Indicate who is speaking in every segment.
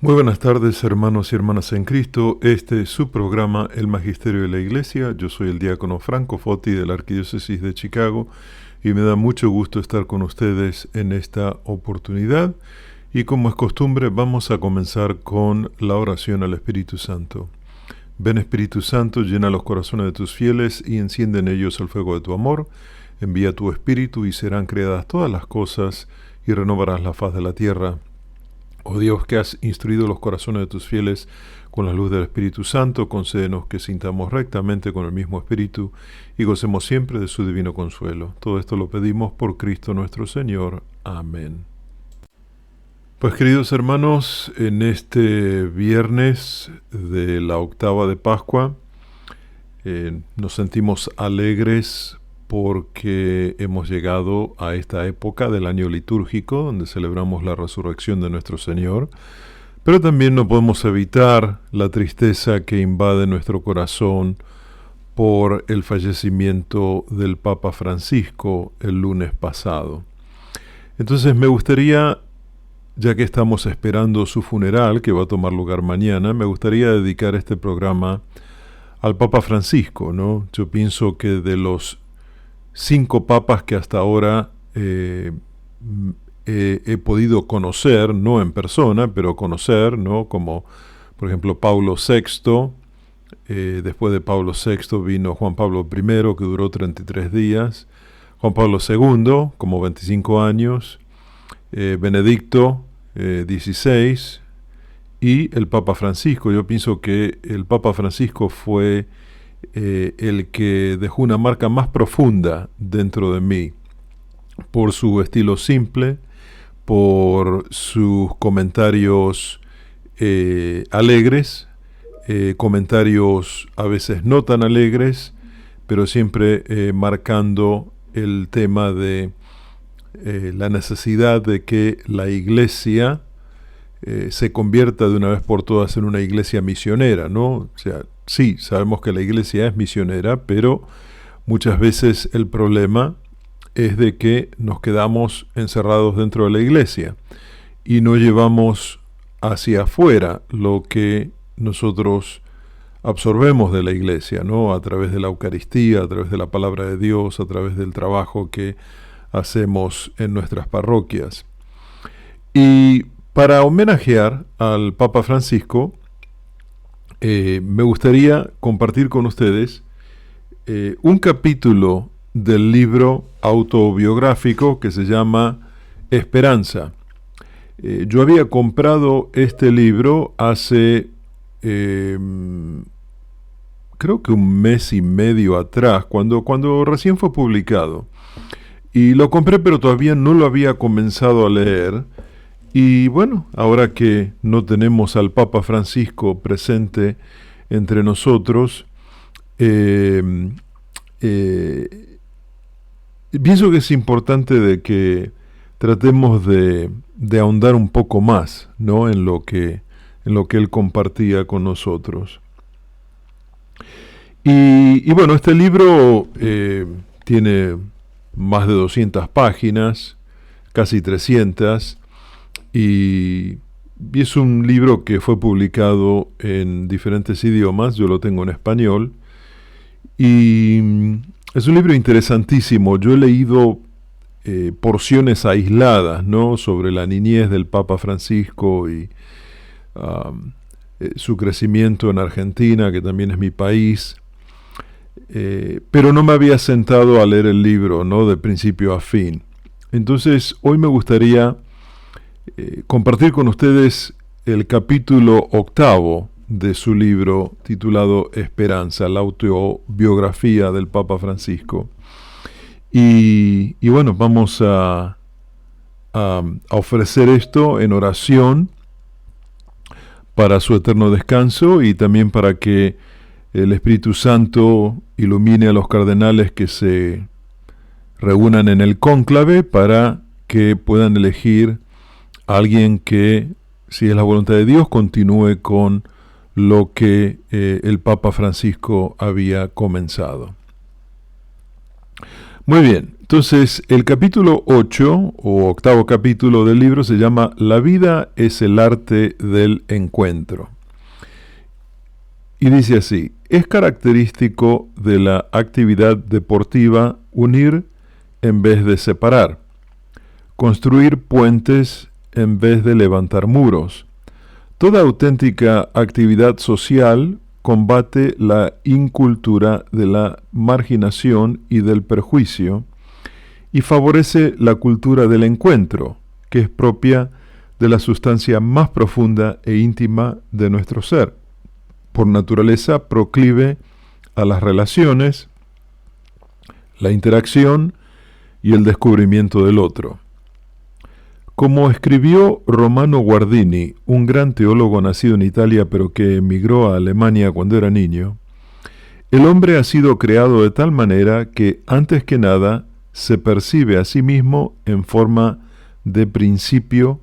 Speaker 1: Muy buenas tardes, hermanos y hermanas en Cristo. Este es su programa, El Magisterio de la Iglesia. Yo soy el diácono Franco Foti de la Arquidiócesis de Chicago y me da mucho gusto estar con ustedes en esta oportunidad. Y como es costumbre, vamos a comenzar con la oración al Espíritu Santo. Ven, Espíritu Santo, llena los corazones de tus fieles y enciende en ellos el fuego de tu amor. Envía tu Espíritu y serán creadas todas las cosas y renovarás la faz de la tierra. Oh Dios, que has instruido los corazones de tus fieles con la luz del Espíritu Santo, concédenos que sintamos rectamente con el mismo Espíritu y gocemos siempre de su divino consuelo. Todo esto lo pedimos por Cristo nuestro Señor. Amén. Pues queridos hermanos, en este viernes de la octava de Pascua, nos sentimos alegres porque hemos llegado a esta época del año litúrgico, donde celebramos la resurrección de nuestro Señor, pero también no podemos evitar la tristeza que invade nuestro corazón por el fallecimiento del Papa Francisco el lunes pasado. Entonces me gustaría, ya que estamos esperando su funeral, que va a tomar lugar mañana, me gustaría dedicar este programa al Papa Francisco, ¿no? Yo pienso que de los 5 papas que hasta ahora he podido conocer, no en persona, pero conocer, ¿no? Como por ejemplo Pablo VI, después de Pablo VI vino Juan Pablo I, que duró 33 días, Juan Pablo II, como 25 años, Benedicto XVI y el Papa Francisco. Yo pienso que el Papa Francisco fue el que dejó una marca más profunda dentro de mí, por su estilo simple, por sus comentarios alegres, comentarios a veces no tan alegres, pero siempre marcando el tema de la necesidad de que la Iglesia se convierta de una vez por todas en una iglesia misionera, ¿no? O sea, sí, sabemos que la iglesia es misionera, pero muchas veces el problema es de que nos quedamos encerrados dentro de la iglesia y no llevamos hacia afuera lo que nosotros absorbemos de la iglesia, ¿no? A través de la Eucaristía, a través de la palabra de Dios, a través del trabajo que hacemos en nuestras parroquias. Y para homenajear al Papa Francisco, me gustaría compartir con ustedes un capítulo del libro autobiográfico que se llama Esperanza. Yo había comprado este libro hace creo que un mes y medio atrás, cuando recién fue publicado. Y lo compré, pero todavía no lo había comenzado a leer. Y bueno, ahora que no tenemos al Papa Francisco presente entre nosotros, pienso que es importante de que tratemos de ahondar un poco más, ¿no? en lo que él compartía con nosotros. Y bueno, este libro tiene más de 200 páginas, casi 300, y es un libro que fue publicado en diferentes idiomas. Yo lo tengo en español y es un libro interesantísimo. Yo he leído porciones aisladas, ¿no? Sobre la niñez del Papa Francisco y su crecimiento en Argentina, que también es mi país, pero no me había sentado a leer el libro, ¿no? De principio a fin. Entonces hoy me gustaría compartir con ustedes el capítulo 8 de su libro titulado Esperanza, la autobiografía del Papa Francisco. Y bueno, vamos a ofrecer esto en oración para su eterno descanso y también para que el Espíritu Santo ilumine a los cardenales que se reúnan en el cónclave para que puedan elegir alguien que, si es la voluntad de Dios, continúe con lo que el Papa Francisco había comenzado. Muy bien, Entonces, el capítulo 8, o octavo capítulo del libro, se llama La vida es el arte del encuentro. Y dice así: es característico de la actividad deportiva unir en vez de separar, construir puentes en vez de levantar muros. Toda auténtica actividad social combate la incultura de la marginación y del perjuicio y favorece la cultura del encuentro, que es propia de la sustancia más profunda e íntima de nuestro ser, por naturaleza proclive a las relaciones, la interacción y el descubrimiento del otro. Como escribió Romano Guardini, un gran teólogo nacido en Italia pero que emigró a Alemania cuando era niño, el hombre ha sido creado de tal manera que, antes que nada, se percibe a sí mismo en forma de principio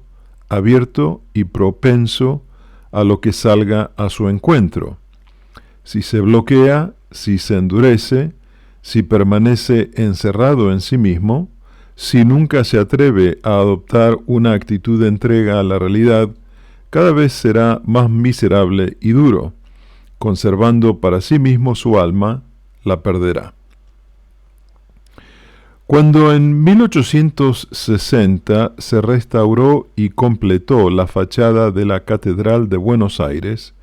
Speaker 1: abierto y propenso a lo que salga a su encuentro. Si se bloquea, si se endurece, si permanece encerrado en sí mismo, si nunca se atreve a adoptar una actitud de entrega a la realidad, cada vez será más miserable y duro. Conservando para sí mismo su alma, la perderá. Cuando en 1860 se restauró y completó la fachada de la Catedral de Buenos Aires,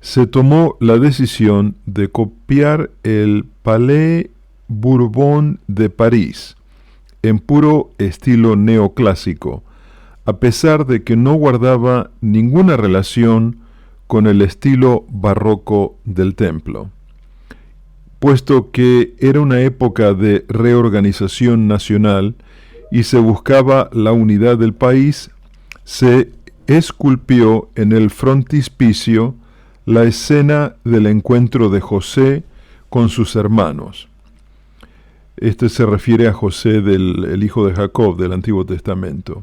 Speaker 1: se tomó la decisión de copiar el Palais Bourbon de París, en puro estilo neoclásico, a pesar de que no guardaba ninguna relación con el estilo barroco del templo. Puesto que era una época de reorganización nacional y se buscaba la unidad del país, se esculpió en el frontispicio la escena del encuentro de José con sus hermanos. Este se refiere a José, el hijo de Jacob, del Antiguo Testamento.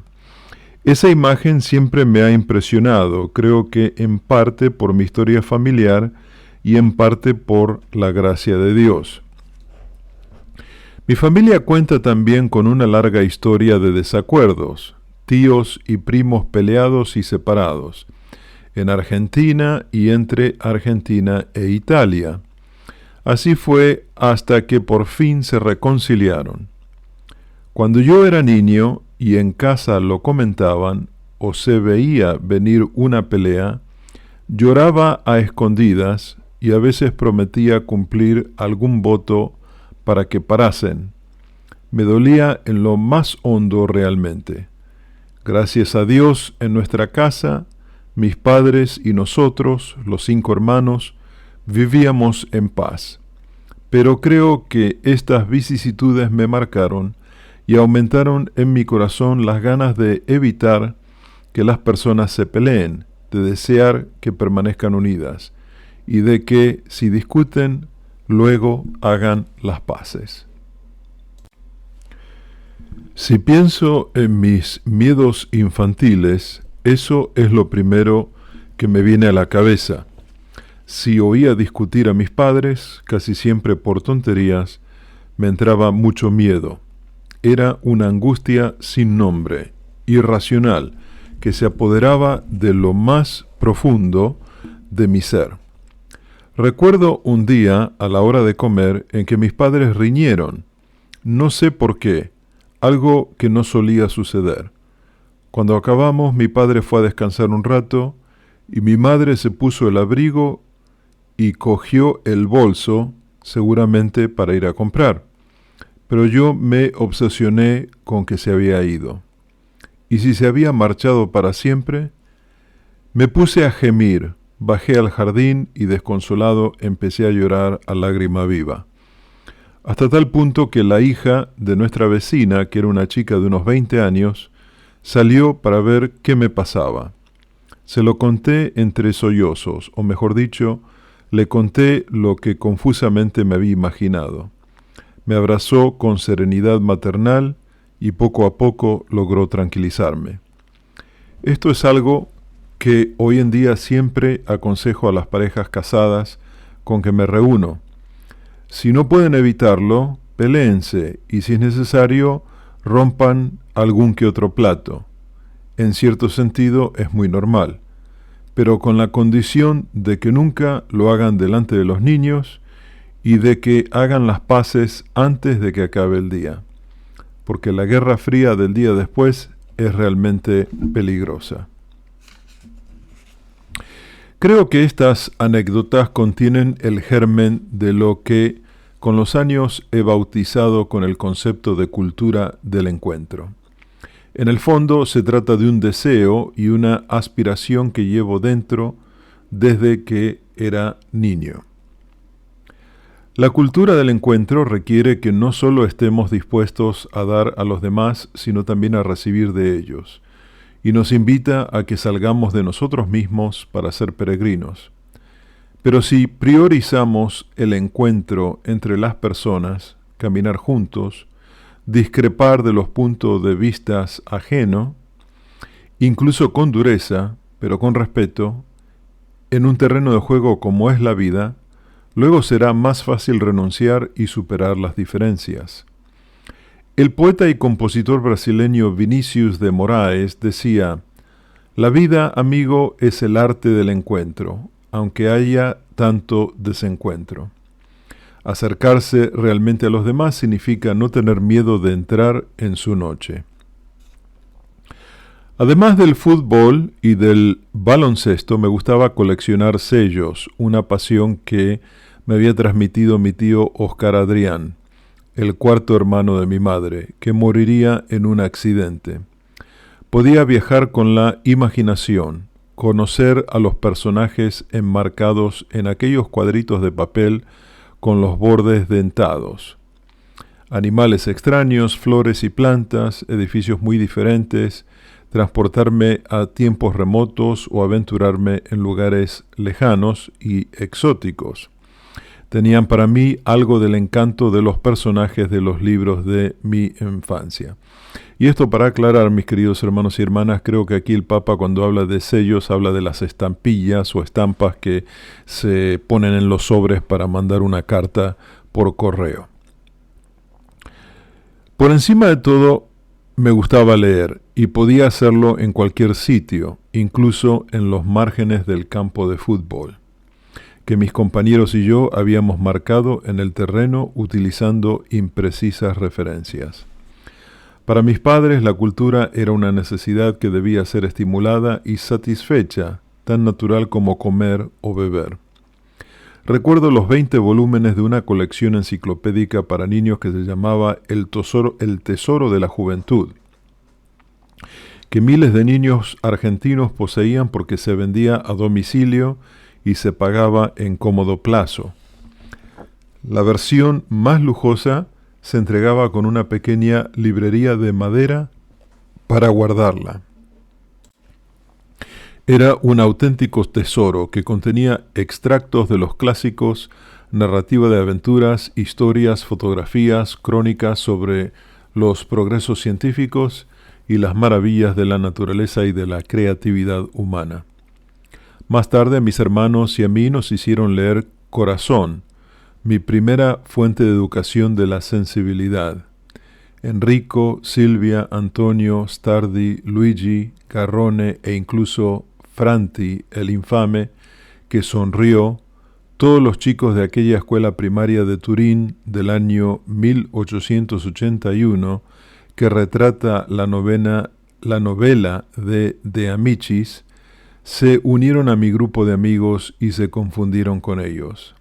Speaker 1: Esa imagen siempre me ha impresionado, creo que en parte por mi historia familiar y en parte por la gracia de Dios. Mi familia cuenta también con una larga historia de desacuerdos, tíos y primos peleados y separados, en Argentina y entre Argentina e Italia. Así fue hasta que por fin se reconciliaron. Cuando yo era niño y en casa lo comentaban o se veía venir una pelea, lloraba a escondidas y a veces prometía cumplir algún voto para que parasen. Me dolía en lo más hondo realmente. Gracias a Dios, en nuestra casa, mis padres y nosotros, los 5 hermanos, vivíamos en paz. Pero creo que estas vicisitudes me marcaron y aumentaron en mi corazón las ganas de evitar que las personas se peleen, de desear que permanezcan unidas y de que, si discuten, luego hagan las paces. Si pienso en mis miedos infantiles, eso es lo primero que me viene a la cabeza. Si oía discutir a mis padres, casi siempre por tonterías, me entraba mucho miedo. Era una angustia sin nombre, irracional, que se apoderaba de lo más profundo de mi ser. Recuerdo un día, a la hora de comer, en que mis padres riñeron. No sé por qué, algo que no solía suceder. Cuando acabamos, mi padre fue a descansar un rato y mi madre se puso el abrigo y cogió el bolso, seguramente para ir a comprar. Pero yo me obsesioné con que se había ido. ¿Y si se había marchado para siempre? Me puse a gemir, bajé al jardín y desconsolado empecé a llorar a lágrima viva. Hasta tal punto que la hija de nuestra vecina, que era una chica de unos 20 años, salió para ver qué me pasaba. Se lo conté entre sollozos, o mejor dicho, le conté lo que confusamente me había imaginado. Me abrazó con serenidad maternal y poco a poco logró tranquilizarme. Esto es algo que hoy en día siempre aconsejo a las parejas casadas con que me reúno. Si no pueden evitarlo, peléense y si es necesario, rompan algún que otro plato. En cierto sentido es muy normal, pero con la condición de que nunca lo hagan delante de los niños y de que hagan las paces antes de que acabe el día, porque la guerra fría del día después es realmente peligrosa. Creo que estas anécdotas contienen el germen de lo que con los años he bautizado con el concepto de cultura del encuentro. En el fondo se trata de un deseo y una aspiración que llevo dentro desde que era niño. La cultura del encuentro requiere que no solo estemos dispuestos a dar a los demás, sino también a recibir de ellos, y nos invita a que salgamos de nosotros mismos para ser peregrinos. Pero si priorizamos el encuentro entre las personas, caminar juntos, discrepar de los puntos de vista ajenos, incluso con dureza, pero con respeto, en un terreno de juego como es la vida, luego será más fácil renunciar y superar las diferencias. El poeta y compositor brasileño Vinícius de Moraes decía: «La vida, amigo, es el arte del encuentro, aunque haya tanto desencuentro». Acercarse realmente a los demás significa no tener miedo de entrar en su noche. Además del fútbol y del baloncesto, me gustaba coleccionar sellos, una pasión que me había transmitido mi tío Oscar Adrián, el cuarto hermano de mi madre, que moriría en un accidente. Podía viajar con la imaginación, conocer a los personajes enmarcados en aquellos cuadritos de papel con los bordes dentados. Animales extraños, flores y plantas, edificios muy diferentes, transportarme a tiempos remotos o aventurarme en lugares lejanos y exóticos. Tenían para mí algo del encanto de los personajes de los libros de mi infancia. Y esto para aclarar, mis queridos hermanos y hermanas, creo que aquí el Papa cuando habla de sellos habla de las estampillas o estampas que se ponen en los sobres para mandar una carta por correo. Por encima de todo, me gustaba leer y podía hacerlo en cualquier sitio, incluso en los márgenes del campo de fútbol, que mis compañeros y yo habíamos marcado en el terreno utilizando imprecisas referencias. Para mis padres la cultura era una necesidad que debía ser estimulada y satisfecha, tan natural como comer o beber. Recuerdo los 20 volúmenes de una colección enciclopédica para niños que se llamaba El Tesoro de la Juventud, que miles de niños argentinos poseían porque se vendía a domicilio y se pagaba en cómodo plazo. La versión más lujosa se entregaba con una pequeña librería de madera para guardarla. Era un auténtico tesoro que contenía extractos de los clásicos, narrativa de aventuras, historias, fotografías, crónicas sobre los progresos científicos y las maravillas de la naturaleza y de la creatividad humana. Más tarde a mis hermanos y a mí nos hicieron leer Corazón, mi primera fuente de educación de la sensibilidad. Enrico, Silvia, Antonio, Stardi, Luigi, Garrone e incluso Franti, el infame, que sonrió, todos los chicos de aquella escuela primaria de Turín del año 1881, que retrata la novela de Amicis, se unieron a mi grupo de amigos y se confundieron con ellos.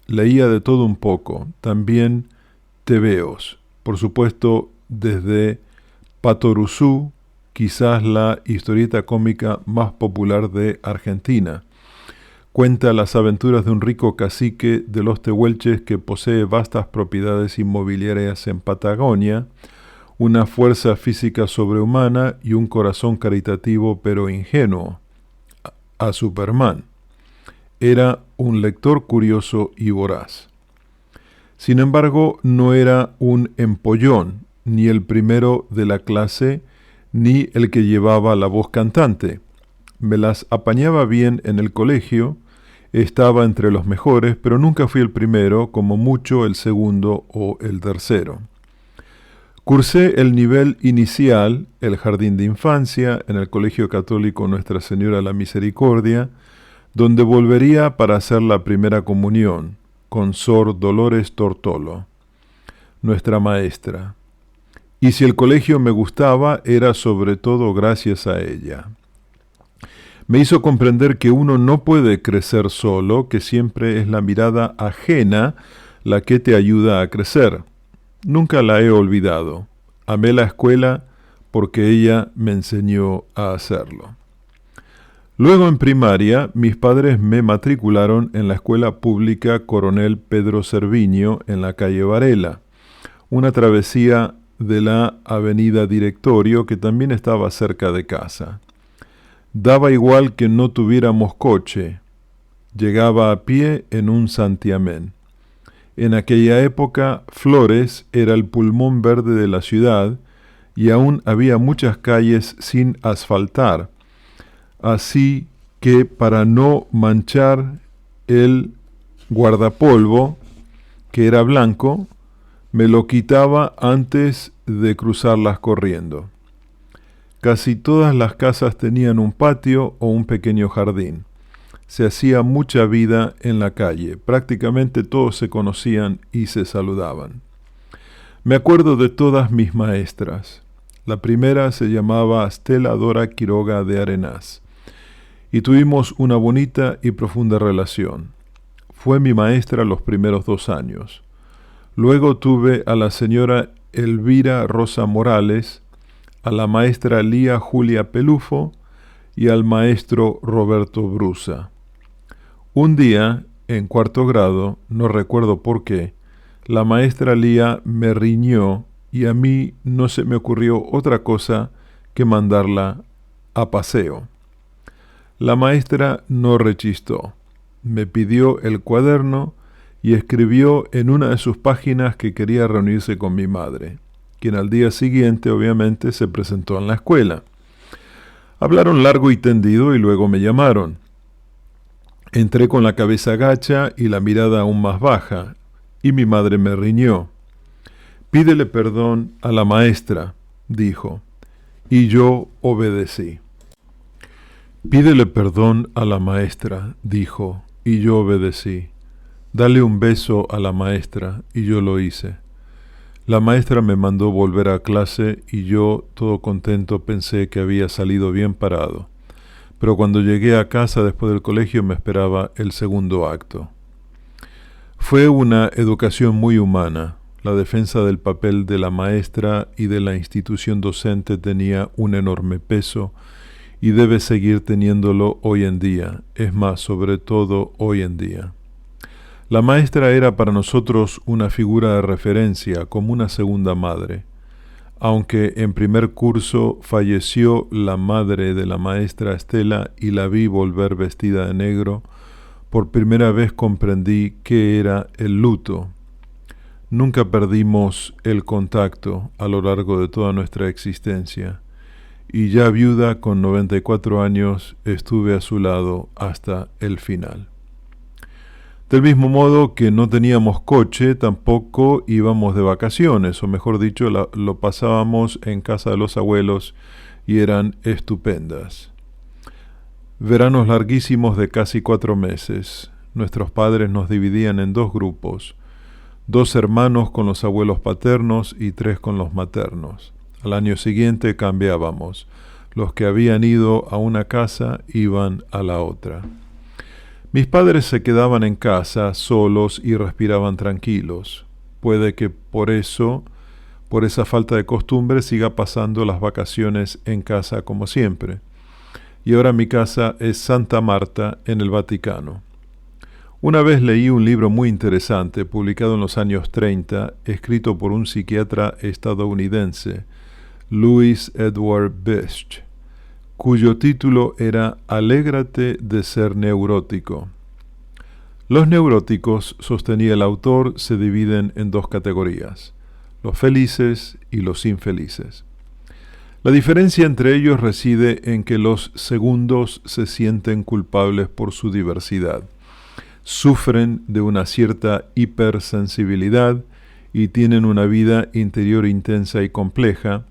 Speaker 1: Leía de todo un poco, también tebeos, por supuesto desde Patoruzú, quizás la historieta cómica más popular de Argentina. Cuenta las aventuras de un rico cacique de los Tehuelches que posee vastas propiedades inmobiliarias en Patagonia, una fuerza física sobrehumana y un corazón caritativo pero ingenuo, a Superman. Era un lector curioso y voraz. Sin embargo, no era un empollón, ni el primero de la clase, ni el que llevaba la voz cantante. Me las apañaba bien en el colegio, Estaba entre los mejores, pero nunca fui el primero, como mucho el segundo o el tercero. Cursé el nivel inicial, el jardín de infancia, en el Colegio Católico Nuestra Señora la Misericordia, donde volvería para hacer la primera comunión, con Sor Dolores Tortolo, nuestra maestra. Y si el colegio me gustaba, era sobre todo gracias a ella. Me hizo comprender que uno no puede crecer solo, que siempre es la mirada ajena la que te ayuda a crecer. Nunca la he olvidado. Amé la escuela porque ella me enseñó a hacerlo. Luego en primaria, mis padres me matricularon en la escuela pública Coronel Pedro Cerviño en la calle Varela, una travesía de la avenida Directorio que también estaba cerca de casa. Daba igual que no tuviéramos coche. Llegaba a pie en un santiamén. En aquella época, Flores era el pulmón verde de la ciudad y aún había muchas calles sin asfaltar. Así que para no manchar el guardapolvo, que era blanco, me lo quitaba antes de cruzarlas corriendo. Casi todas las casas tenían un patio o un pequeño jardín. Se hacía mucha vida en la calle. Prácticamente todos se conocían y se saludaban. Me acuerdo de todas mis maestras. La primera se llamaba Stella Dora Quiroga de Arenás. Y tuvimos una bonita y profunda relación. Fue mi maestra los primeros 2 años. Luego tuve a la señora Elvira Rosa Morales, a la maestra Lía Julia Pelufo y al maestro Roberto Brusa. Un día, en 4º grado, no recuerdo por qué, la maestra Lía me riñó y a mí no se me ocurrió otra cosa que mandarla a paseo. La maestra no rechistó, me pidió el cuaderno y escribió en una de sus páginas que quería reunirse con mi madre, quien al día siguiente obviamente se presentó en la escuela. Hablaron largo y tendido y luego me llamaron. Entré con la cabeza gacha y la mirada aún más baja, y mi madre me riñó. «Pídele perdón a la maestra», dijo, y yo obedecí. «Pídele perdón a la maestra», dijo, y yo obedecí. «Dale un beso a la maestra», y yo lo hice. La maestra me mandó volver a clase y yo, todo contento, pensé que había salido bien parado. Pero cuando llegué a casa después del colegio me esperaba el segundo acto. Fue una educación muy humana. La defensa del papel de la maestra y de la institución docente tenía un enorme peso y debe seguir teniéndolo hoy en día, es más, sobre todo hoy en día. La maestra era para nosotros una figura de referencia, como una segunda madre. Aunque en primer curso falleció la madre de la maestra Estela y la vi volver vestida de negro, por primera vez comprendí qué era el luto. Nunca perdimos el contacto a lo largo de toda nuestra existencia, y ya viuda con 94 años estuve a su lado hasta el final. Del mismo modo que no teníamos coche, tampoco íbamos de vacaciones, o mejor dicho, lo pasábamos en casa de los abuelos y eran estupendas. Veranos larguísimos de casi 4 meses. Nuestros padres nos dividían en 2 grupos, 2 hermanos con los abuelos paternos y 3 con los maternos. Al año siguiente cambiábamos. Los que habían ido a una casa iban a la otra. Mis padres se quedaban en casa solos y respiraban tranquilos. Puede que por esa falta de costumbre, siga pasando las vacaciones en casa como siempre. Y ahora mi casa es Santa Marta, en el Vaticano. Una vez leí un libro muy interesante, publicado en los años 30, escrito por un psiquiatra estadounidense, Louis Edward Best, cuyo título era «Alégrate de ser neurótico». Los neuróticos, sostenía el autor, se dividen en 2 categorías, los felices y los infelices. La diferencia entre ellos reside en que los segundos se sienten culpables por su diversidad. sufren de una cierta hipersensibilidad y tienen una vida interior intensa y compleja,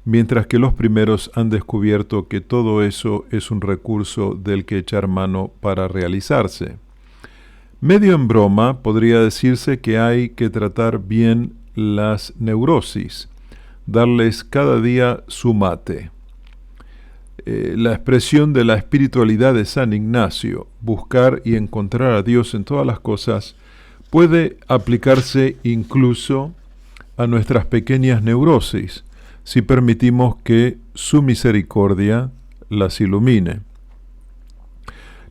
Speaker 1: mientras que los primeros han descubierto que todo eso es un recurso del que echar mano para realizarse. Medio en broma, podría decirse que hay que tratar bien las neurosis, darles cada día su mate. La expresión de la espiritualidad de San Ignacio, buscar y encontrar a Dios en todas las cosas, puede aplicarse incluso a nuestras pequeñas neurosis, si permitimos que su misericordia las ilumine.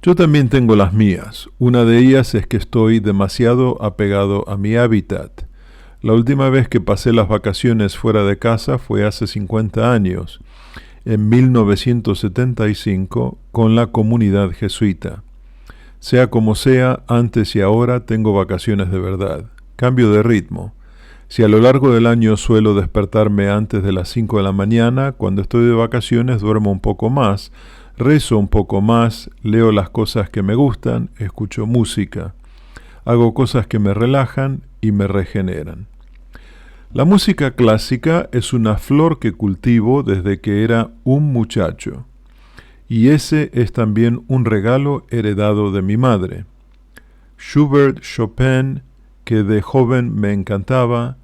Speaker 1: Yo también tengo las mías. Una de ellas es que estoy demasiado apegado a mi hábitat. La última vez que pasé las vacaciones fuera de casa fue hace 50 años, en 1975, con la comunidad jesuita. Sea como sea, antes y ahora tengo vacaciones de verdad. Cambio de ritmo. Si a lo largo del año suelo despertarme antes de las 5 de la mañana, cuando estoy de vacaciones duermo un poco más, rezo un poco más, leo las cosas que me gustan, escucho música, hago cosas que me relajan y me regeneran. La música clásica es una flor que cultivo desde que era un muchacho, y ese es también un regalo heredado de mi madre. Schubert, Chopin, que de joven me encantaba,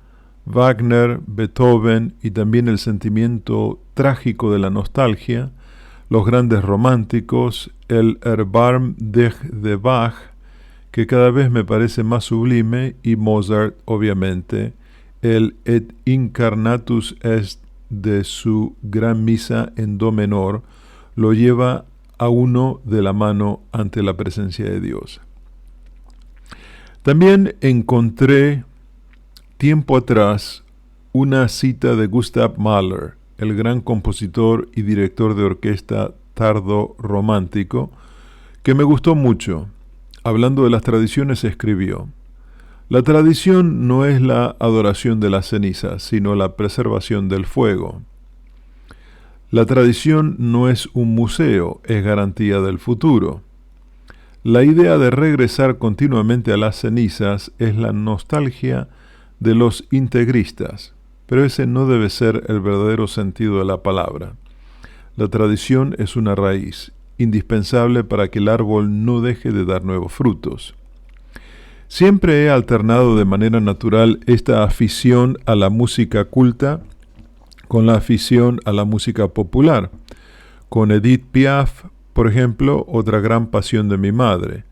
Speaker 1: Wagner, Beethoven y también el sentimiento trágico de la nostalgia, los grandes románticos, el Erbarm dich de Bach, que cada vez me parece más sublime, y Mozart, obviamente, el Et incarnatus est de su gran misa en do menor, lo lleva a uno de la mano ante la presencia de Dios. También encontré tiempo atrás una cita de Gustav Mahler, el gran compositor y director de orquesta tardo romántico, que me gustó mucho. Hablando de las tradiciones, escribió: la tradición no es la adoración de las cenizas, sino la preservación del fuego. La tradición no es un museo, es garantía del futuro. La idea de regresar continuamente a las cenizas es la nostalgia de los integristas, pero ese no debe ser el verdadero sentido de la palabra. La tradición es una raíz, indispensable para que el árbol no deje de dar nuevos frutos. Siempre he alternado de manera natural esta afición a la música culta con la afición a la música popular. Con Edith Piaf, por ejemplo, otra gran pasión de mi madre,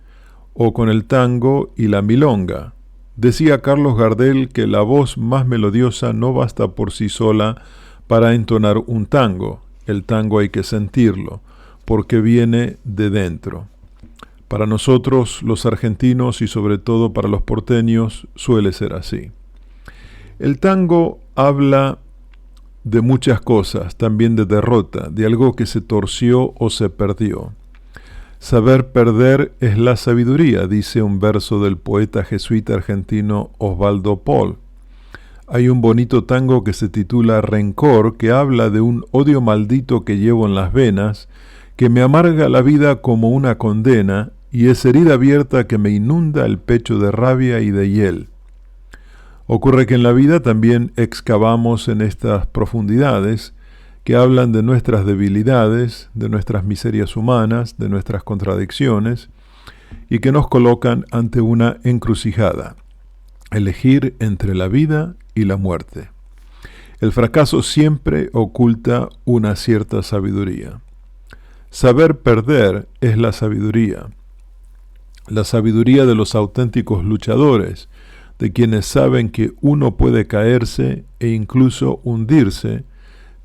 Speaker 1: o con el tango y la milonga. Decía Carlos Gardel que la voz más melodiosa no basta por sí sola para entonar un tango. El tango hay que sentirlo, porque viene de dentro. Para nosotros, los argentinos, y sobre todo para los porteños, suele ser así. El tango habla de muchas cosas, también de derrota, de algo que se torció o se perdió. Saber perder es la sabiduría, dice un verso del poeta jesuita argentino Osvaldo Poll. Hay un bonito tango que se titula Rencor, que habla de un odio maldito que llevo en las venas, que me amarga la vida como una condena, y es herida abierta que me inunda el pecho de rabia y de hiel. Ocurre que en la vida también excavamos en estas profundidades que hablan de nuestras debilidades, de nuestras miserias humanas, de nuestras contradicciones, y que nos colocan ante una encrucijada: elegir entre la vida y la muerte. El fracaso siempre oculta una cierta sabiduría. Saber perder es la sabiduría de los auténticos luchadores, de quienes saben que uno puede caerse e incluso hundirse,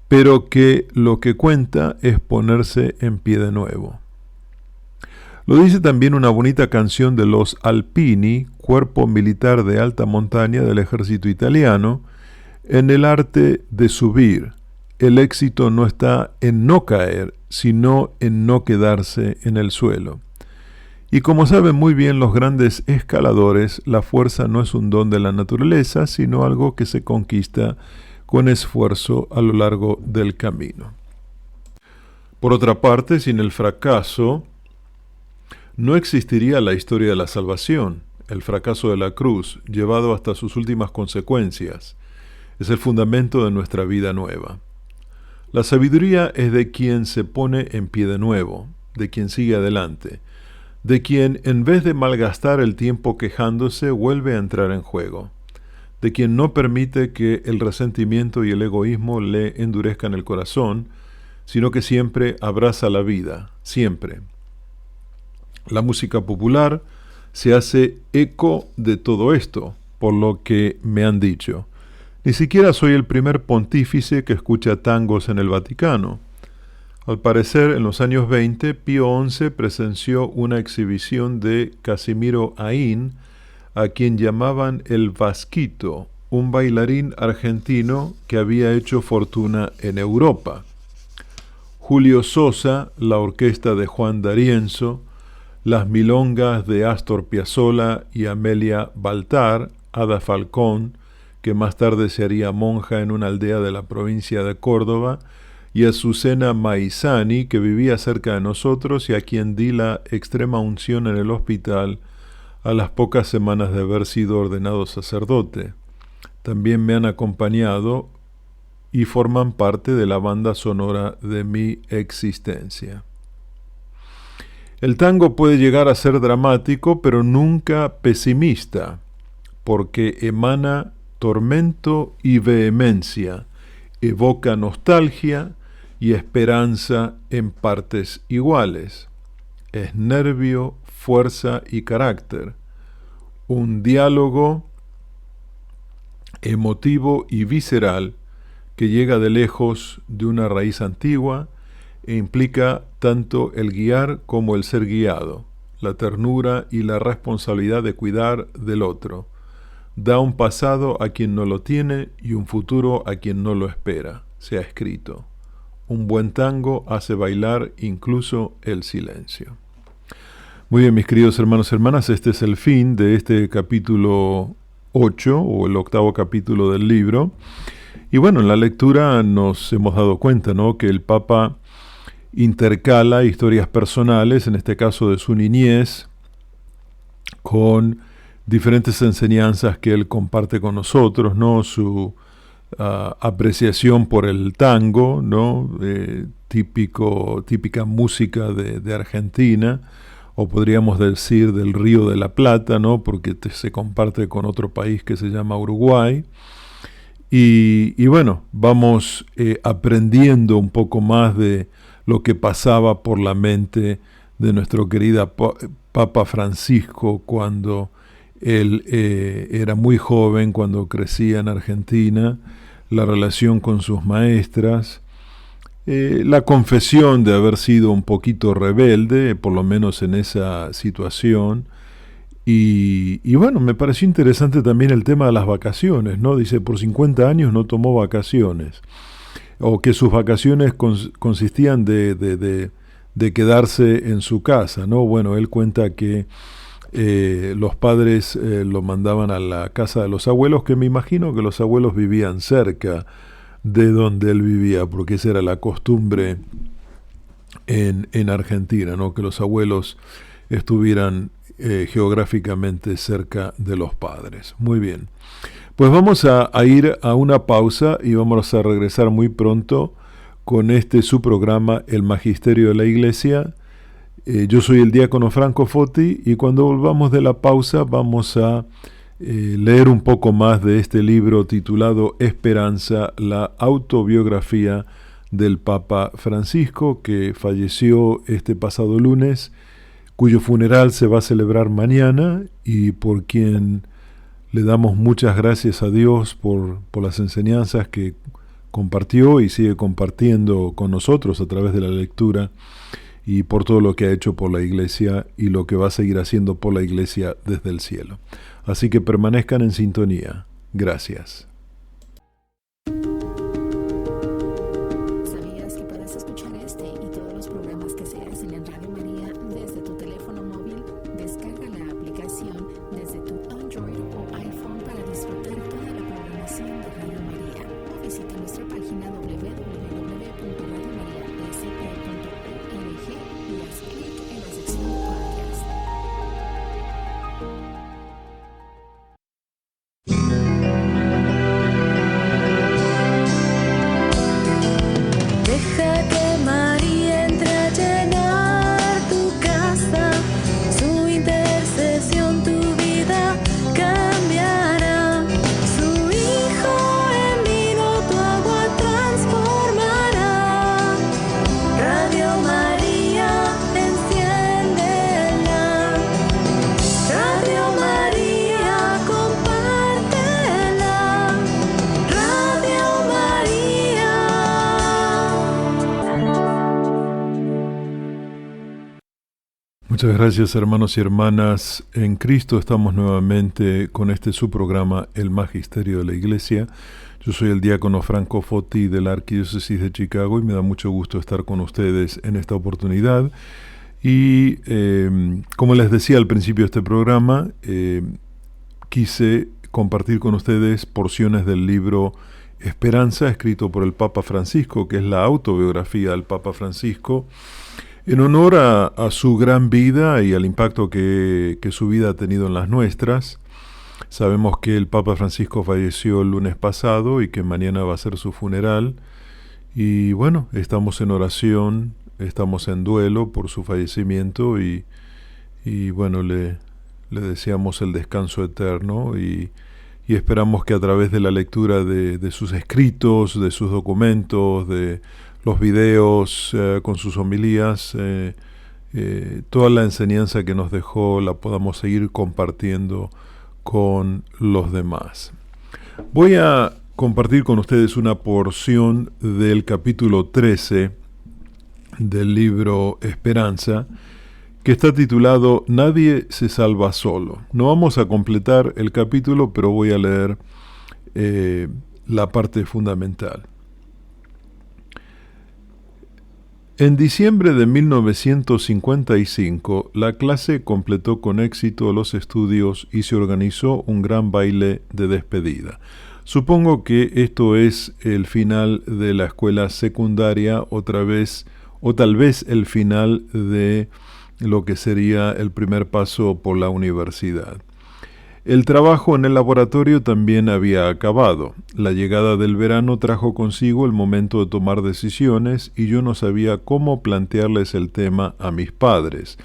Speaker 1: pero que lo que cuenta es ponerse en pie de nuevo. Lo dice también una bonita canción de los Alpini, cuerpo militar de alta montaña del ejército italiano, en el arte de subir. El éxito no está en no caer, sino en no quedarse en el suelo. Y como saben muy bien los grandes escaladores, la fuerza no es un don de la naturaleza, sino algo que se conquista con esfuerzo a lo largo del camino. Por otra parte, sin el fracaso, no existiría la historia de la salvación, el fracaso de la cruz, llevado hasta sus últimas consecuencias. Es el fundamento de nuestra vida nueva. La sabiduría es de quien se pone en pie de nuevo, de quien sigue adelante, de quien en vez de malgastar el tiempo quejándose vuelve a entrar en juego, de quien no permite que el resentimiento y el egoísmo le endurezcan el corazón, sino que siempre abraza la vida, siempre. La música popular se hace eco de todo esto, por lo que me han dicho. Ni siquiera soy el primer pontífice que escucha tangos en el Vaticano. Al parecer, en los años 20, Pío XI presenció una exhibición de Casimiro Aín, a quien llamaban el Vasquito, un bailarín argentino que había hecho fortuna en Europa. Julio Sosa, la orquesta de Juan D'Arienzo, las milongas de Astor Piazzolla y Amelia Baltar, Ada Falcón, que más tarde se haría monja en una aldea de la provincia de Córdoba, y Azucena Maizani, que vivía cerca de nosotros y a quien di la extrema unción en el hospital a las pocas semanas de haber sido ordenado sacerdote. También me han acompañado y forman parte de la banda sonora de mi existencia. El tango puede llegar a ser dramático, pero nunca pesimista, porque emana tormento y vehemencia, evoca nostalgia y esperanza en partes iguales. Es nervio, fuerza y carácter. Un diálogo emotivo y visceral que llega de lejos de una raíz antigua e implica tanto el guiar como el ser guiado, la ternura y la responsabilidad de cuidar del otro. Da un pasado a quien no lo tiene y un futuro a quien no lo espera, se ha escrito. Un buen tango hace bailar incluso el silencio. Muy bien, mis queridos hermanos y hermanas, este es el fin de este capítulo 8, o el 8º capítulo del libro. Y bueno, en la lectura nos hemos dado cuenta, ¿no?, que el Papa intercala historias personales, en este caso de su niñez, con diferentes enseñanzas que él comparte con nosotros, ¿no? Su apreciación por el tango, ¿no? Típica música de Argentina, o podríamos decir del Río de la Plata, ¿no? Porque se comparte con otro país que se llama Uruguay. Y bueno, vamos aprendiendo un poco más de lo que pasaba por la mente de nuestro querido Papa Francisco cuando él era muy joven, cuando crecía en Argentina, la relación con sus maestras, la confesión de haber sido un poquito rebelde, por lo menos en esa situación. Y bueno, me pareció interesante también el tema de las vacaciones, ¿no? Dice, por 50 años no tomó vacaciones, o que sus vacaciones consistían de quedarse en su casa, ¿no? Bueno, él cuenta que los padres lo mandaban a la casa de los abuelos, que me imagino que los abuelos vivían cerca de donde él vivía, porque esa era la costumbre en Argentina, ¿no? Que los abuelos estuvieran geográficamente cerca de los padres. Muy bien, pues vamos a ir a una pausa y vamos a regresar muy pronto con su programa El Magisterio de la Iglesia. Yo soy el diácono Franco Foti, y cuando volvamos de la pausa vamos a leer un poco más de este libro titulado Esperanza, la autobiografía del Papa Francisco, que falleció este pasado lunes, cuyo funeral se va a celebrar mañana, y por quien le damos muchas gracias a Dios por las enseñanzas que compartió y sigue compartiendo con nosotros a través de la lectura, y por todo lo que ha hecho por la Iglesia y lo que va a seguir haciendo por la Iglesia desde el cielo. Así que permanezcan en sintonía. Gracias.
Speaker 2: ¿Sabías que puedes escuchar este y todos los programas que se hacen en Radio María desde tu teléfono móvil? Descarga la aplicación desde tu Android o iPhone para disfrutar toda la programación de Radio María. O visita nuestra página www.radiomariasp.org y haz clic en la sección de podcast.
Speaker 1: Muchas gracias, hermanos y hermanas. En Cristo estamos nuevamente con su programa, El Magisterio de la Iglesia. Yo soy el diácono Franco Foti de la Arquidiócesis de Chicago y me da mucho gusto estar con ustedes en esta oportunidad. Y como les decía al principio de este programa, quise compartir con ustedes porciones del libro Esperanza, escrito por el Papa Francisco, que es la autobiografía del Papa Francisco, en honor a su gran vida y al impacto que su vida ha tenido en las nuestras. Sabemos que el Papa Francisco falleció el lunes pasado y que mañana va a ser su funeral. Y bueno, estamos en oración, estamos en duelo por su fallecimiento y bueno, le deseamos el descanso eterno y esperamos que a través de la lectura de sus escritos, de sus documentos, de los videos con sus homilías, toda la enseñanza que nos dejó la podamos seguir compartiendo con los demás. Voy a compartir con ustedes una porción del capítulo 13 del libro Esperanza, que está titulado Nadie se salva solo. No vamos a completar el capítulo, pero voy a leer la parte fundamental. En diciembre de 1955, la clase completó con éxito los estudios y se organizó un gran baile de despedida. Supongo que esto es el final de la escuela secundaria, o tal vez el final de lo que sería el primer paso por la universidad. El trabajo en el laboratorio también había acabado. La llegada del verano trajo consigo el momento de tomar decisiones y yo no sabía cómo plantearles el tema a mis padres,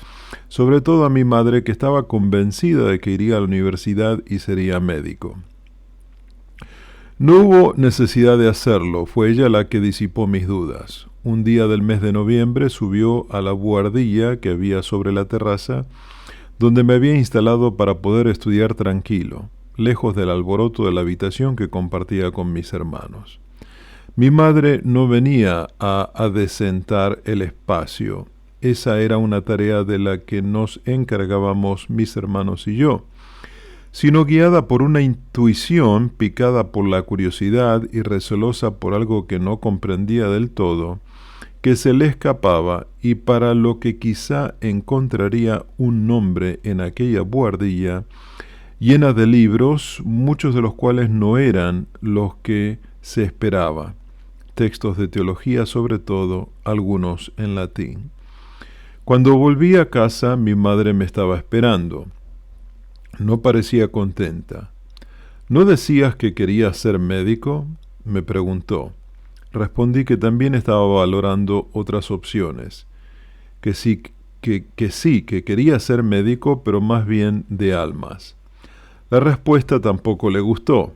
Speaker 1: sobre todo a mi madre, que estaba convencida de que iría a la universidad y sería médico. No hubo necesidad de hacerlo, fue ella la que disipó mis dudas. Un día del mes de noviembre subió a la buhardilla que había sobre la terraza, donde me había instalado para poder estudiar tranquilo, lejos del alboroto de la habitación que compartía con mis hermanos. Mi madre no venía a adecentar el espacio. Esa era una tarea de la que nos encargábamos mis hermanos y yo, sino guiada por una intuición, picada por la curiosidad y recelosa por algo que no comprendía del todo, que se le escapaba y para lo que quizá encontraría un nombre en aquella buhardilla llena de libros, muchos de los cuales no eran los que se esperaba, textos de teología sobre todo, algunos en latín. Cuando volví a casa, mi madre me estaba esperando. No parecía contenta. ¿No decías que querías ser médico?, me preguntó. Respondí que también estaba valorando otras opciones, que sí, que quería ser médico, pero más bien de almas. La respuesta tampoco le gustó.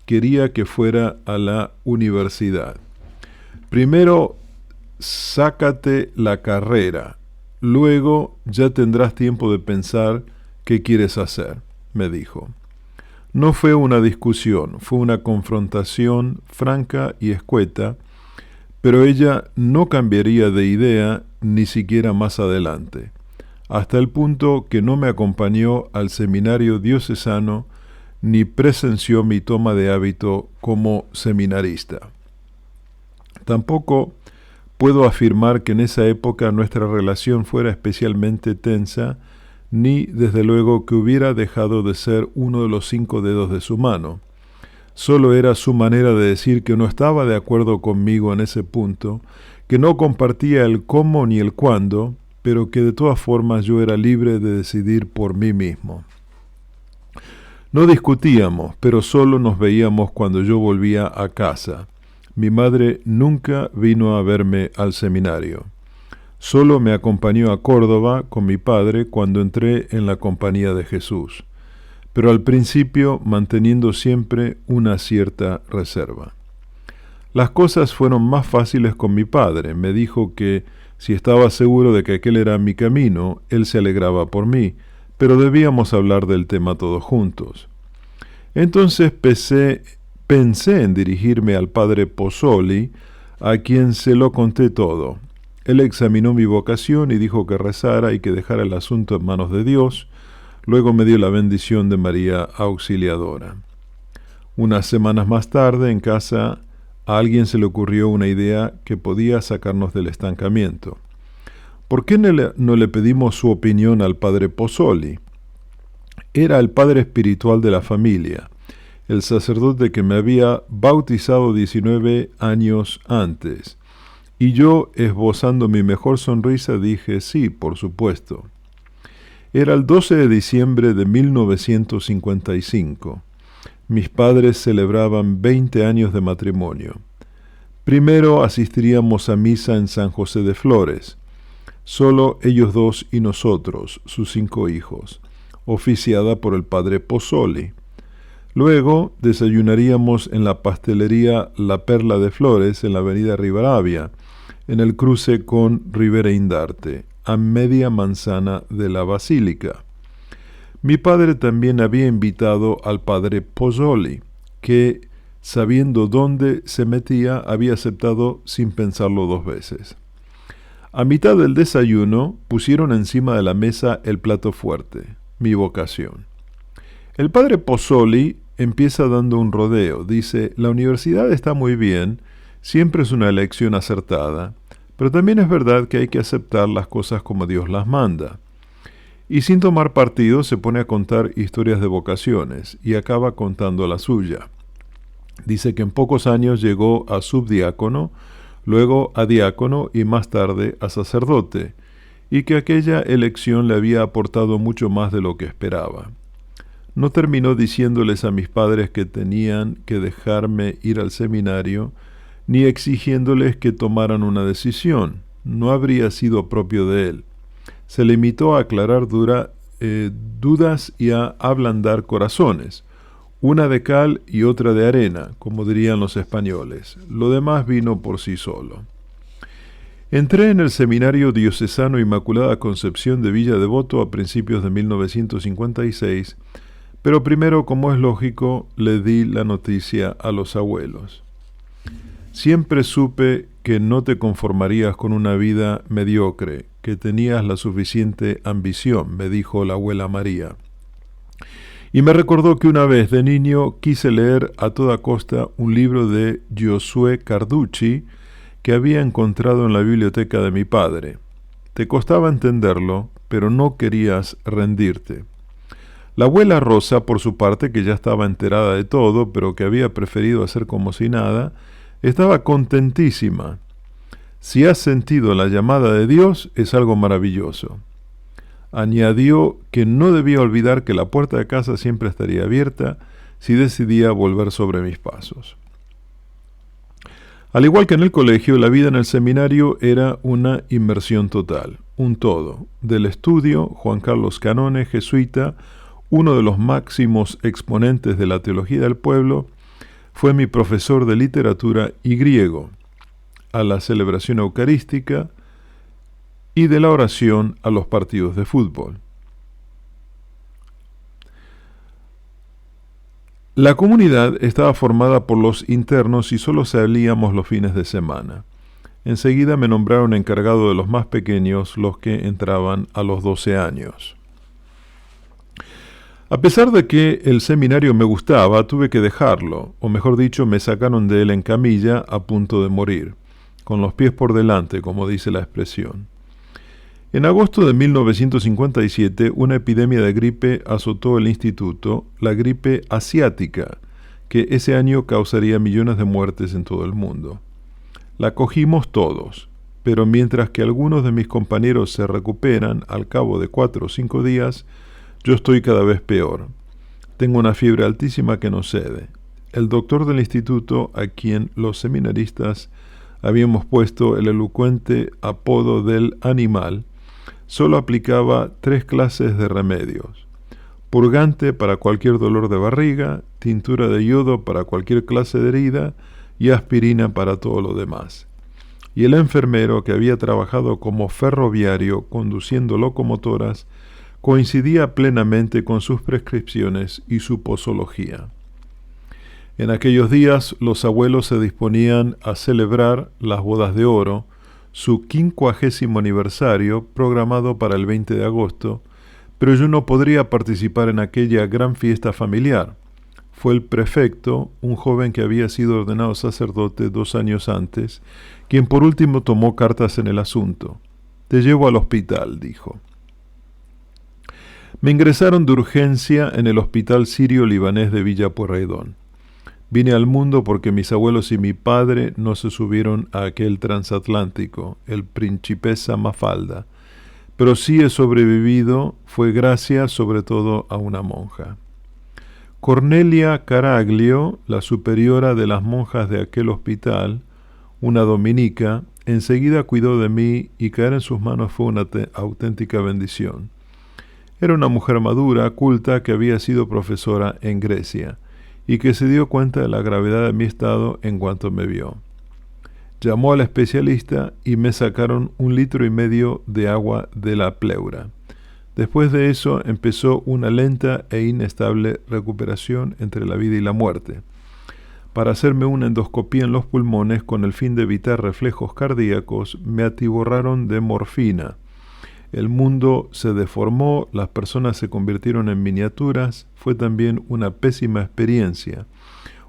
Speaker 1: Quería que fuera a la universidad. Primero, sácate la carrera. Luego ya tendrás tiempo de pensar qué quieres hacer, me dijo. No fue una discusión, fue una confrontación franca y escueta, pero ella no cambiaría de idea ni siquiera más adelante, hasta el punto que no me acompañó al seminario diocesano ni presenció mi toma de hábito como seminarista. Tampoco puedo afirmar que en esa época nuestra relación fuera especialmente tensa, ni desde luego que hubiera dejado de ser uno de los 5 dedos de su mano. Solo era su manera de decir que no estaba de acuerdo conmigo en ese punto, que no compartía el cómo ni el cuándo, pero que de todas formas yo era libre de decidir por mí mismo. No discutíamos, pero solo nos veíamos cuando yo volvía a casa. Mi madre nunca vino a verme al seminario. Solo me acompañó a Córdoba con mi padre cuando entré en la Compañía de Jesús, pero al principio manteniendo siempre una cierta reserva. Las cosas fueron más fáciles con mi padre. Me dijo que si estaba seguro de que aquel era mi camino, él se alegraba por mí, pero debíamos hablar del tema todos juntos. Entonces pensé en dirigirme al padre Pozzoli, a quien se lo conté todo. Él examinó mi vocación y dijo que rezara y que dejara el asunto en manos de Dios. Luego me dio la bendición de María Auxiliadora. Unas semanas más tarde, en casa, a alguien se le ocurrió una idea que podía sacarnos del estancamiento. ¿Por qué no le pedimos su opinión al padre Pozzoli? Era el padre espiritual de la familia, el sacerdote que me había bautizado 19 años antes. Y yo, esbozando mi mejor sonrisa, dije, sí, por supuesto. Era el 12 de diciembre de 1955. Mis padres celebraban 20 años de matrimonio. Primero asistiríamos a misa en San José de Flores, solo ellos dos y nosotros, sus 5 hijos, oficiada por el padre Pozzoli. Luego desayunaríamos en la pastelería La Perla de Flores en la avenida Rivadavia, en el cruce con Rivera Indarte, a media manzana de la Basílica. Mi padre también había invitado al padre Pozzoli, que, sabiendo dónde se metía, había aceptado sin pensarlo 2 veces. A mitad del desayuno pusieron encima de la mesa el plato fuerte, mi vocación. El padre Pozzoli empieza dando un rodeo. Dice, la universidad está muy bien, siempre es una elección acertada, pero también es verdad que hay que aceptar las cosas como Dios las manda. Y sin tomar partido se pone a contar historias de vocaciones y acaba contando la suya. Dice que en pocos años llegó a subdiácono, luego a diácono y más tarde a sacerdote, y que aquella elección le había aportado mucho más de lo que esperaba. No terminó diciéndoles a mis padres que tenían que dejarme ir al seminario, ni exigiéndoles que tomaran una decisión. No habría sido propio de él. Se limitó a aclarar dudas y a ablandar corazones, una de cal y otra de arena, como dirían los españoles. Lo demás vino por sí solo. Entré en el Seminario Diocesano Inmaculada Concepción de Villa Devoto a principios de 1956, pero primero, como es lógico, le di la noticia a los abuelos. Siempre supe que no te conformarías con una vida mediocre, que tenías la suficiente ambición, me dijo la abuela María. Y me recordó que una vez de niño quise leer a toda costa un libro de Giosuè Carducci que había encontrado en la biblioteca de mi padre. Te costaba entenderlo, pero no querías rendirte. La abuela Rosa, por su parte, que ya estaba enterada de todo, pero que había preferido hacer como si nada, estaba contentísima. Si has sentido la llamada de Dios, es algo maravilloso. Añadió que no debía olvidar que la puerta de casa siempre estaría abierta si decidía volver sobre mis pasos. Al igual que en el colegio, la vida en el seminario era una inmersión total, un todo. Del estudio, Juan Carlos Canone, jesuita, uno de los máximos exponentes de la teología del pueblo, fue mi profesor de literatura y griego, a la celebración eucarística y de la oración a los partidos de fútbol. La comunidad estaba formada por los internos y solo salíamos los fines de semana. Enseguida me nombraron encargado de los más pequeños, los que entraban a los 12 años. A pesar de que el seminario me gustaba, tuve que dejarlo, o mejor dicho, me sacaron de él en camilla a punto de morir, con los pies por delante, como dice la expresión. En agosto de 1957, una epidemia de gripe azotó el instituto, la gripe asiática, que ese año causaría millones de muertes en todo el mundo. La cogimos todos, pero mientras que algunos de mis compañeros se recuperan al cabo de 4 o 5 días, yo estoy cada vez peor. Tengo una fiebre altísima que no cede. El doctor del instituto, a quien los seminaristas habíamos puesto el elocuente apodo del animal, solo aplicaba 3 clases de remedios: purgante para cualquier dolor de barriga, tintura de yodo para cualquier clase de herida y aspirina para todo lo demás. Y el enfermero, que había trabajado como ferroviario conduciendo locomotoras, coincidía plenamente con sus prescripciones y su posología. En aquellos días los abuelos se disponían a celebrar las bodas de oro, su 50º aniversario programado para el 20 de agosto, pero yo no podría participar en aquella gran fiesta familiar. Fue el prefecto, un joven que había sido ordenado sacerdote 2 años antes, quien por último tomó cartas en el asunto. «Te llevo al hospital», dijo. Me ingresaron de urgencia en el hospital sirio-libanés de Villa Pueyrredón. Vine al mundo porque mis abuelos y mi padre no se subieron a aquel transatlántico, el Principessa Mafalda, pero sí he sobrevivido, fue gracias sobre todo a una monja. Cornelia Caraglio, la superiora de las monjas de aquel hospital, una dominica, enseguida cuidó de mí y caer en sus manos fue una auténtica bendición. Era una mujer madura, culta, que había sido profesora en Grecia y que se dio cuenta de la gravedad de mi estado en cuanto me vio. Llamó al especialista y me sacaron 1,5 litros de agua de la pleura. Después de eso empezó una lenta e inestable recuperación entre la vida y la muerte. Para hacerme una endoscopía en los pulmones con el fin de evitar reflejos cardíacos, me atiborraron de morfina. El mundo se deformó, las personas se convirtieron en miniaturas, fue también una pésima experiencia,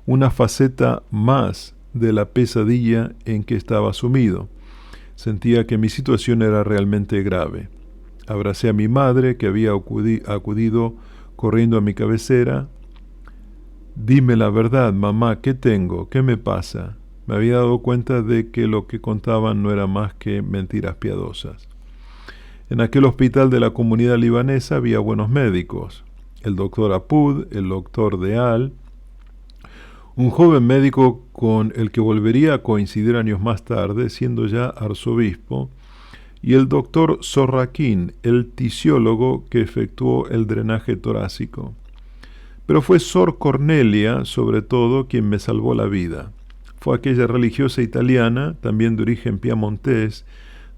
Speaker 1: una faceta más de la pesadilla en que estaba sumido. Sentía que mi situación era realmente grave. Abracé a mi madre, que había acudido corriendo a mi cabecera. «Dime la verdad, mamá, ¿qué tengo? ¿Qué me pasa?» Me había dado cuenta de que lo que contaban no era más que mentiras piadosas. En aquel hospital de la comunidad libanesa había buenos médicos. El doctor Apud, el doctor Deal, un joven médico con el que volvería a coincidir años más tarde, siendo ya arzobispo, y el doctor Sorraquín, el tisiólogo que efectuó el drenaje torácico. Pero fue Sor Cornelia, sobre todo, quien me salvó la vida. Fue aquella religiosa italiana, también de origen piamontés,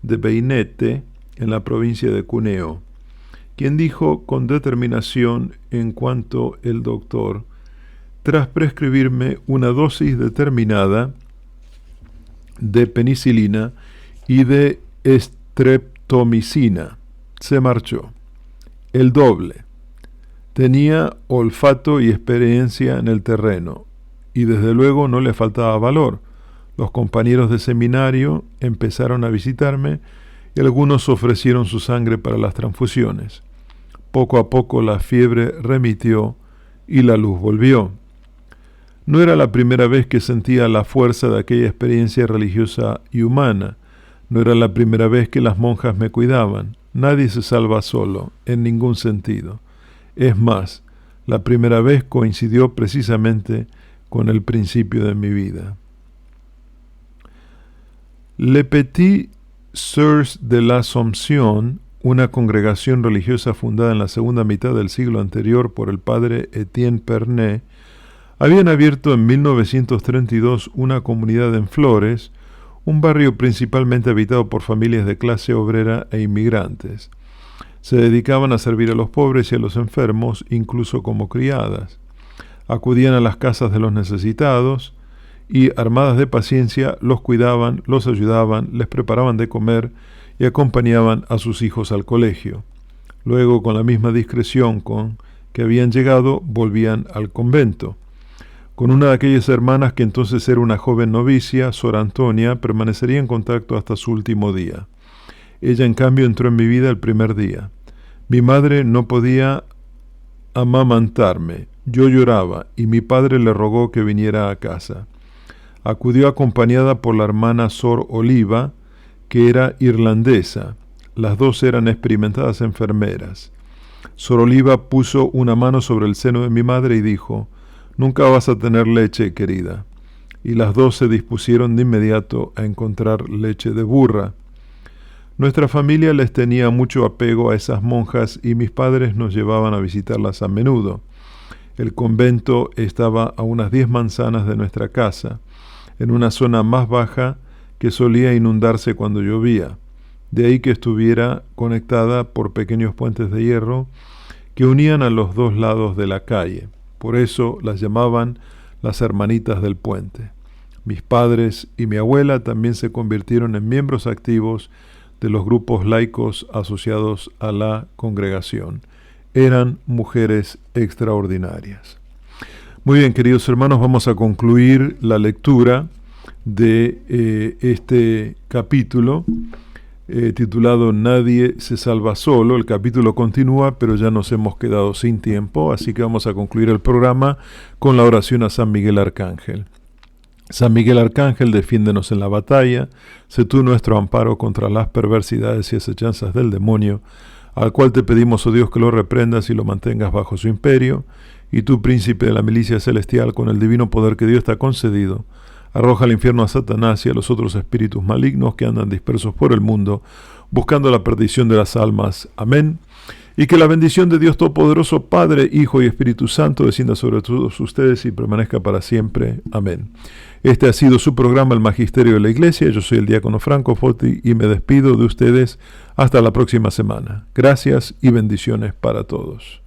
Speaker 1: de Beinete, en la provincia de Cuneo, quien dijo con determinación en cuanto el doctor, tras prescribirme una dosis determinada de penicilina y de streptomicina, se marchó. El doble. Tenía olfato y experiencia en el terreno, y desde luego no le faltaba valor. Los compañeros de seminario empezaron a visitarme y algunos ofrecieron su sangre para las transfusiones. Poco a poco la fiebre remitió y la luz volvió. No era la primera vez que sentía la fuerza de aquella experiencia religiosa y humana. No era la primera vez que las monjas me cuidaban. Nadie se salva solo, en ningún sentido. Es más, la primera vez coincidió precisamente con el principio de mi vida. Le Petit Sœurs de l'Assomption, una congregación religiosa fundada en la segunda mitad del siglo anterior por el padre Etienne Pernet, habían abierto en 1932 una comunidad en Flores, un barrio principalmente habitado por familias de clase obrera e inmigrantes. Se dedicaban a servir a los pobres y a los enfermos, incluso como criadas. Acudían a las casas de los necesitados y, armadas de paciencia, los cuidaban, los ayudaban, les preparaban de comer y acompañaban a sus hijos al colegio. Luego, con la misma discreción con que habían llegado, volvían al convento. Con una de aquellas hermanas, que entonces era una joven novicia, Sor Antonia, permanecería en contacto hasta su último día. Ella, en cambio, entró en mi vida el primer día. Mi madre no podía amamantarme. Yo lloraba y mi padre le rogó que viniera a casa. Acudió acompañada por la hermana Sor Oliva, que era irlandesa. Las dos eran experimentadas enfermeras. Sor Oliva puso una mano sobre el seno de mi madre y dijo: «Nunca vas a tener leche, querida». Y las dos se dispusieron de inmediato a encontrar leche de burra. Nuestra familia les tenía mucho apego a esas monjas y mis padres nos llevaban a visitarlas a menudo. El convento estaba a unas 10 manzanas de nuestra casa, en una zona más baja que solía inundarse cuando llovía. De ahí que estuviera conectada por pequeños puentes de hierro que unían a los dos lados de la calle. Por eso las llamaban las hermanitas del puente. Mis padres y mi abuela también se convirtieron en miembros activos de los grupos laicos asociados a la congregación. Eran mujeres extraordinarias. Muy bien, queridos hermanos, vamos a concluir la lectura de este capítulo titulado Nadie se salva solo. El capítulo continúa, pero ya nos hemos quedado sin tiempo, así que vamos a concluir el programa con la oración a San Miguel Arcángel. San Miguel Arcángel, defiéndenos en la batalla, sé tú nuestro amparo contra las perversidades y acechanzas del demonio, al cual te pedimos, oh Dios, que lo reprendas y lo mantengas bajo su imperio, y tú, príncipe de la milicia celestial, con el divino poder que Dios te ha concedido, arroja al infierno a Satanás y a los otros espíritus malignos que andan dispersos por el mundo, buscando la perdición de las almas. Amén. Y que la bendición de Dios Todopoderoso, Padre, Hijo y Espíritu Santo, descienda sobre todos ustedes y permanezca para siempre. Amén. Este ha sido su programa, El Magisterio de la Iglesia. Yo soy el diácono Franco Foti y me despido de ustedes hasta la próxima semana. Gracias y bendiciones para todos.